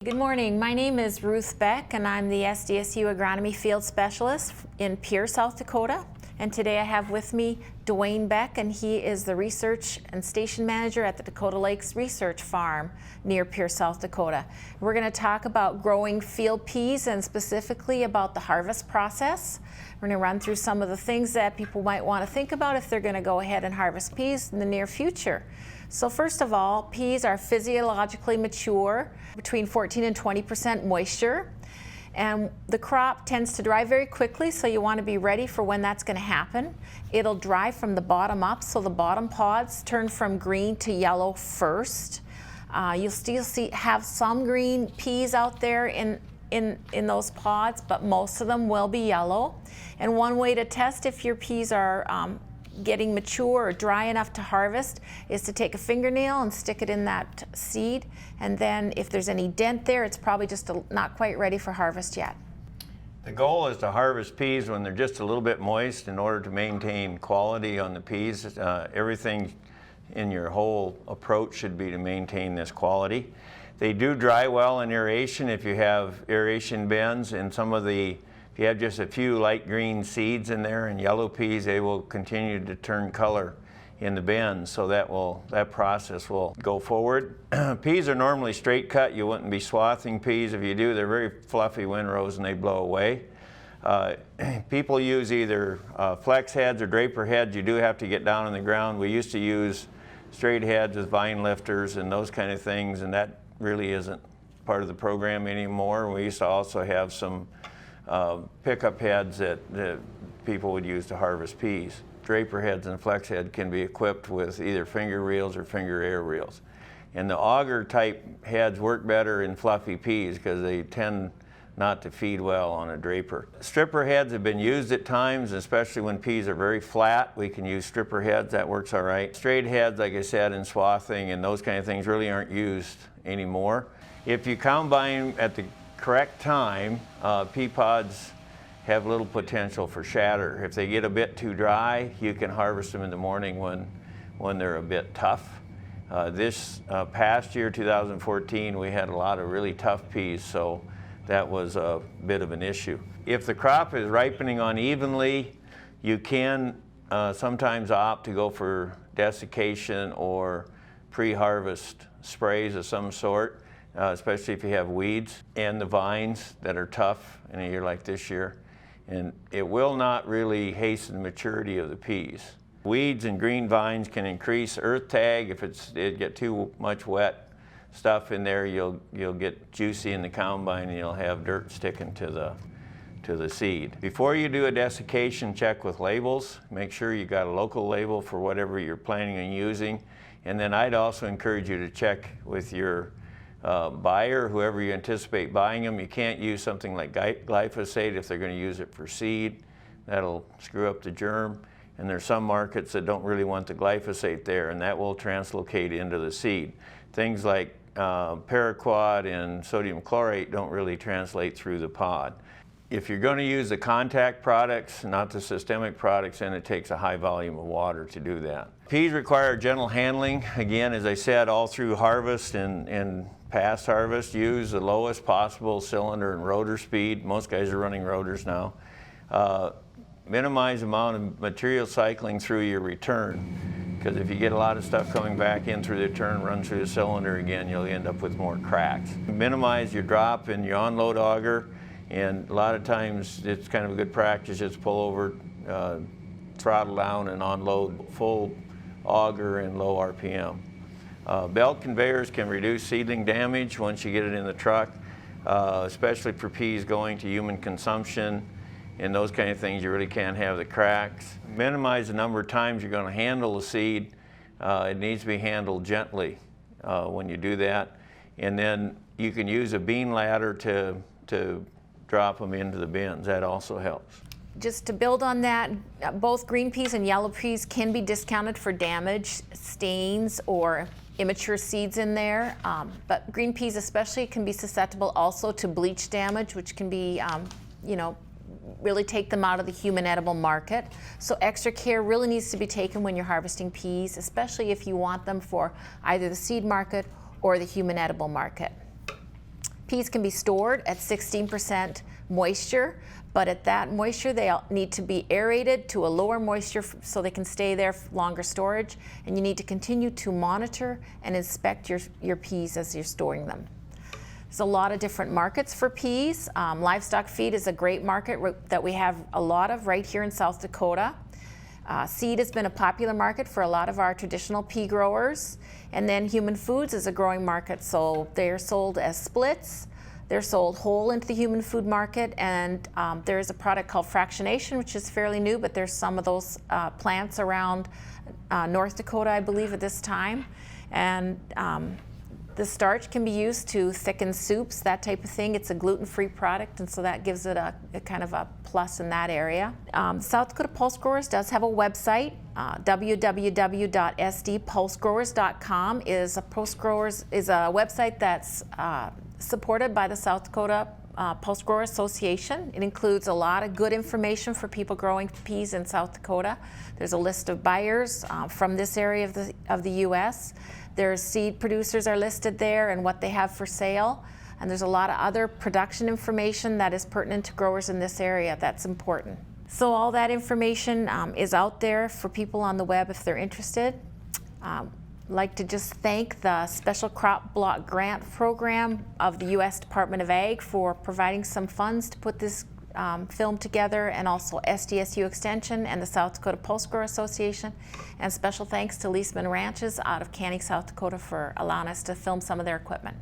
Good morning. My name is Ruth Beck, and I'm the SDSU Agronomy Field Specialist in Pierre, South Dakota. And today I have with me Dwayne Beck, and he is the Research and Station Manager at the Dakota Lakes Research Farm near Pierre, South Dakota. We're going to talk about growing field peas and specifically about the harvest process. We're going to run through some of the things that people might want to think about if they're going to go ahead and harvest peas in the near future. So first of all, peas are physiologically mature between 14 and 20% moisture. And the crop tends to dry very quickly, so you want to be ready for when that's going to happen. It'll dry from the bottom up, so the bottom pods turn from green to yellow first. You'll still have some green peas out there in those pods, but most of them will be yellow. And one way to test if your peas are getting mature or dry enough to harvest is to take a fingernail and stick it in that seed, and then if there's any dent there, it's probably just not quite ready for harvest yet. The goal is to harvest peas when they're just a little bit moist in order to maintain quality on the peas. Everything in your whole approach should be to maintain this quality. They do dry well in aeration if you have aeration bins, and if you have just a few light green seeds in there and yellow peas, they will continue to turn color in the bins, so that process will go forward. Peas are normally straight cut. You wouldn't be swathing peas. If you do, they're very fluffy windrows and they blow away. People use either flex heads or draper heads. You do have to get down on the ground. We used to use straight heads with vine lifters and those kind of things, and that really isn't part of the program anymore. We used to also have some pickup heads that people would use to harvest peas. Draper heads and flex head can be equipped with either finger reels or finger air reels. And the auger type heads work better in fluffy peas because they tend not to feed well on a draper. Stripper heads have been used at times, especially when peas are very flat. We can use stripper heads, that works all right. Straight heads, like I said, in swathing and those kind of things really aren't used anymore. If you combine at the correct time, pea pods have little potential for shatter. If they get a bit too dry, you can harvest them in the morning when they're a bit tough. This past year, 2014, we had a lot of really tough peas, so that was a bit of an issue. If the crop is ripening unevenly, you can sometimes opt to go for desiccation or pre-harvest sprays of some sort, especially if you have weeds and the vines that are tough in a year like this year. And it will not really hasten the maturity of the peas. Weeds and green vines can increase earth tag. If it get too much wet stuff in there, you'll get juicy in the combine and you'll have dirt sticking to the seed. Before you do a desiccation, check with labels. Make sure you got a local label for whatever you're planning on using. And then I'd also encourage you to check with your buyer, whoever you anticipate buying them. You can't use something like glyphosate if they're going to use it for seed. That'll screw up the germ. And there's some markets that don't really want the glyphosate there, and that will translocate into the seed. Things like paraquat and sodium chlorate don't really translate through the pod. If you're going to use the contact products, not the systemic products, then it takes a high volume of water to do that. Peas require gentle handling. Again, as I said, all through harvest and past harvest, use the lowest possible cylinder and rotor speed. Most guys are running rotors now. Minimize the amount of material cycling through your return, because if you get a lot of stuff coming back in through the return, run through the cylinder again, you'll end up with more cracks. Minimize your drop in your onload auger, and a lot of times it's kind of a good practice just pull over, throttle down and unload full auger and low RPM. Belt conveyors can reduce seedling damage once you get it in the truck, especially for peas going to human consumption and those kind of things. You really can't have the cracks. Minimize the number of times you're going to handle the seed. It needs to be handled gently when you do that. And then you can use a bean ladder to drop them into the bins. That also helps. Just to build on that, both green peas and yellow peas can be discounted for damage, stains, or immature seeds in there. But green peas especially can be susceptible also to bleach damage, which can be, really take them out of the human edible market. So extra care really needs to be taken when you're harvesting peas, especially if you want them for either the seed market or the human edible market. Peas can be stored at 16% moisture, but at that moisture they need to be aerated to a lower moisture so they can stay there for longer storage, and you need to continue to monitor and inspect your peas as you're storing them. There's a lot of different markets for peas. Livestock feed is a great market that we have a lot of right here in South Dakota. Seed has been a popular market for a lot of our traditional pea growers. And then human foods is a growing market, so they're sold as splits. They're sold whole into the human food market, and there is a product called fractionation, which is fairly new, but there's some of those plants around North Dakota, I believe, at this time. And the starch can be used to thicken soups, that type of thing. It's a gluten-free product, and so that gives it a kind of a plus in that area. South Dakota Pulse Growers does have a website. www.sdpulsegrowers.com is a website that's supported by the South Dakota Pulse Grower Association. It includes a lot of good information for people growing peas in South Dakota. There's a list of buyers from this area of the U.S. Their seed producers are listed there and what they have for sale. And there's a lot of other production information that is pertinent to growers in this area that's important. So all that information is out there for people on the web if they're interested. I'd like to just thank the Special Crop Block Grant Program of the U.S. Department of Ag for providing some funds to put this film together, and also SDSU Extension and the South Dakota Pulse Grower Association. And special thanks to Leisman Ranches out of Canning, South Dakota for allowing us to film some of their equipment.